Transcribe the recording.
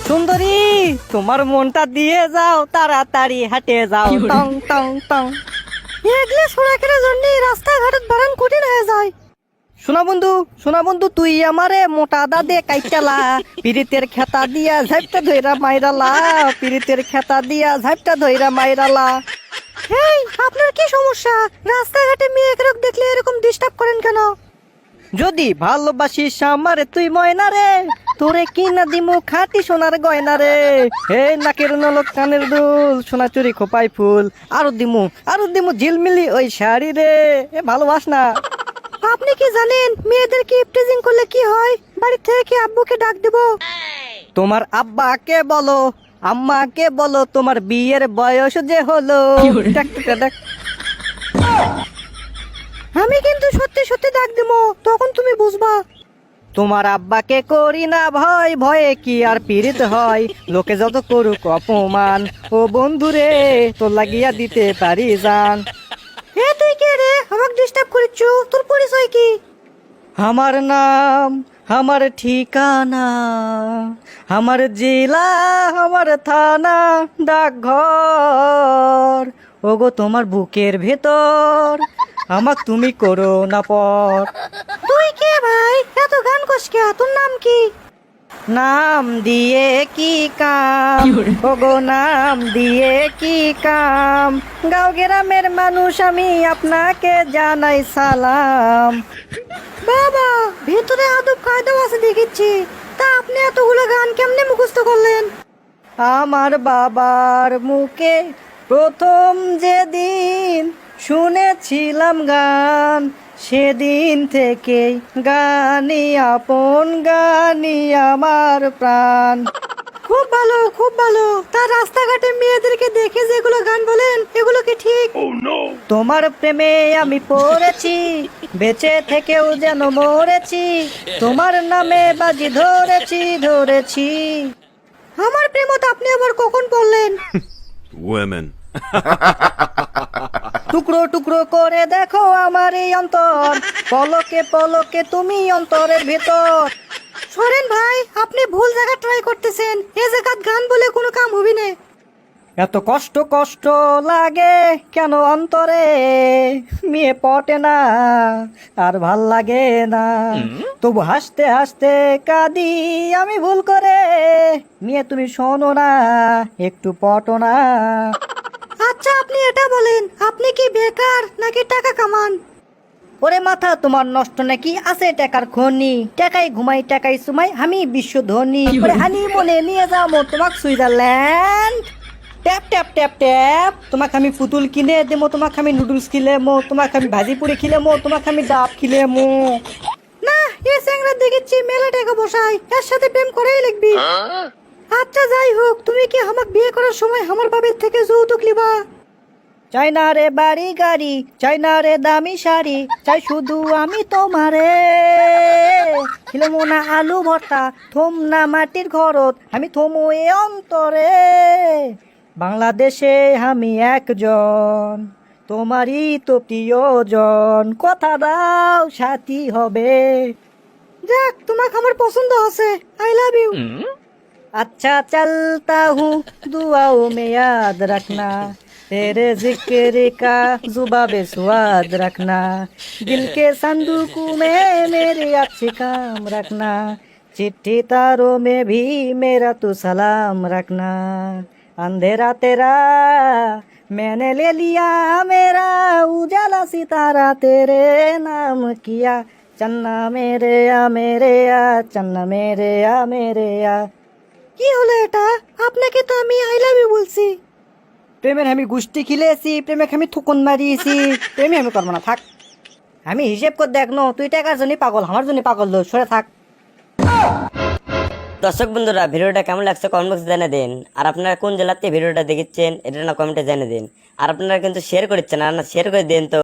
সুন্দরী, তোমার মনটা দিয়ে যাও, তাড়াতাড়ি হাঁটে যাও, টং টং টং। এগুলো সোনাকের জন্য রাস্তাঘাটে বারান কঠিন হয়ে যায়। শোনা বন্ধু, তুই আমারে মোটা দাদে কাইটালা, পিরিতের খেতা দিয়া ঝাপটা ধইরা মাইরালা, পিরিতের খেতা দিয়া ঝাপটা ধইরা মাইরালা। এই, আপনার কি সমস্যা? রাস্তাঘাটে মেয়েকে দেখলে এরকম ডিস্টার্ব করেন কেন? যদি ভালোবাসিস আমারে তুই ময়না রে, তোরে কি না দিমু খাটি সোনার গয়না রে। হে নাকের নলক কানের দুল, সোনা চুরি খোপাই ফুল, আরো দিমু ঝিলমিলি ওই শাড়ি রে। এ ভালোবাস না? আপনি কি জানেন মেয়েদেরকে ইপটিজিং করলে কি হয়? বাড়ি থেকে আব্বুকে ডাক দেব। তোমার আব্বাকে বলো, আম্মাকে বলো, তোমার বিয়ের বয়স যে হলো। আমি কিন্তু সত্যি সত্যি ডাক দেবো, তখন তুমি বুঝবা। তোমার আব্বাকে করি না ভয়, ভয়ে কি আর পীড়িত হয়, লোকে যত করুক অপমান, ও বন্ধুরে তোর লাগিয়া দিতে পারি জান। হে তুই কে রে, আমাকে ডিস্টার্ব করিচ্ছ? তোর পরিচয় কি? আমার নাম, আমার ঠিকানা, আমার জেলা, আমার থানা, ডাকঘর, ওগো তোমার বুকের ভেতর, আমাক তুমি করো না পর। তুই কে ভাই, এত গান কস কে? তোর নাম কি? নাম দিয়ে কি কাম, ওগো নাম দিয়ে কি কাম, গাঁও গ্রামের মানুষ আমি আপনাকে জানাই সালাম। বাবা, ভেতরে আদব কায়দাও আছে দেখিচ্ছি। তা আপনি এতগুলো গান কেমনে মুখস্থ করলেন? আমার বাবার মুখে প্রথম যেদিন শুনেছিলাম গান, সেদিন থেকে গানই আপন, গানই আমার প্রাণ। খুব ভালো, খুব ভালো। তার রাস্তাঘাটে মেয়েদেরকে দেখে যেগুলো গান বলেন, এগুলো কি ঠিক? তোমার প্রেমে আমি পড়েছি, বেঁচে থেকেও যেন মরেছি, তোমার নামে বাজি ধরেছি। আমার প্রেমত আপনি আবার কখন পড়লেন? Women. টুকরো টুকরো করে দেখো আমার এই অন্তর, পলকে পলকে তুমি অন্তরের ভেতর। সরেন ভাই, আপনি ভুল জায়গা ট্রাই করতেছেন। এ জায়গাত গান বলে কোনো কাম হবি না। এত কষ্ট কষ্ট লাগে কেন অন্তরে, মেয়ে পটে না আর ভাল লাগে না, তবু হাসতে হাসতে কাঁদি আমি ভুল করে, মেয়ে তুমি শোনো না, একটু পটো না। আচ্ছা আপনি এটা বলেন, আপনি কি বেকার নাকি টাকা কামান? ওরে মাথা তোমার নষ্ট নাকি? আছে টাকার খনি, টাকাই ঘুমাই টাকাই সুমাই, আমি বিশ্ব ধনী। হানি মনে নিয়ে যাবো তোমাক Switzerland. Tap tap tap tap, তোমাকে আমি পুতুল কিনে দেবো, তোমাকে আমি নুডলস খিলেমো, তোমাকে আমি ভাজি পুরি খিলেমো, তোমাকে আমি ডাব খিলেমো। না, এ স্যাংরা দেখেছি মেলা টাকা বসাই, এর সাথে প্রেম করেই লিখবি। আচ্ছা যাই হোক, তুমি কি আমাকে বিয়ে করার সময় আমার বাবার থেকে যৌতুক লিবা? চাই না রে বাড়ি গাড়ি, চাই না রে দামি শাড়ি, চাই শুধু আমি তোমারে। খিলেমো না আলু ভর্তা, থম না মাটির ঘরত, আমি থমো এ অন্তরে। বাংলাদেশে আমি একজন, তোমারই তো প্রিয়জন, কথা দাও সাথী হবে। যাক, তোমাকে আমার পছন্দ আছে, আই লাভ ইউ। अच्छा चलता हूँ दुआओं में याद रखना, तेरे जिक्र का जुबाबे स्वाद रखना, दिल के संदूक में मेरे अच्छे काम रखना, चिट्ठी तारों में भी मेरा तू सलाम रखना, अंधेरा तेरा मैंने ले लिया मेरा, उजाला सितारा तेरे नाम किया, चन्ना मेरे आ चन्ना मेरे आ। কি হলো এটা? আপনাকে তো আমি আই লাভ ইউ বলছি। প্রেমের আমি গুষ্টি খিলেছি, প্রেমের আমি থুকুন মারিয়েছি, প্রেমে আমি করবো না, থাক। আমি হিসেব করে দেখনো, তুই টাকার জন্য পাগল, আমার জন্য পাগল, সরে থাক। দর্শক বন্ধুরা, ভিডিওটা কেমন লাগছে কমেন্ট বক্সে জানিয়ে দিন। আর আপনারা কোন জেলাতে ভিডিওটা দেখেছেন এটা না কমেন্টে জানিয়ে দিন। আর আপনারা কিন্তু শেয়ার করছেন, আর না শেয়ার করে দেন তো।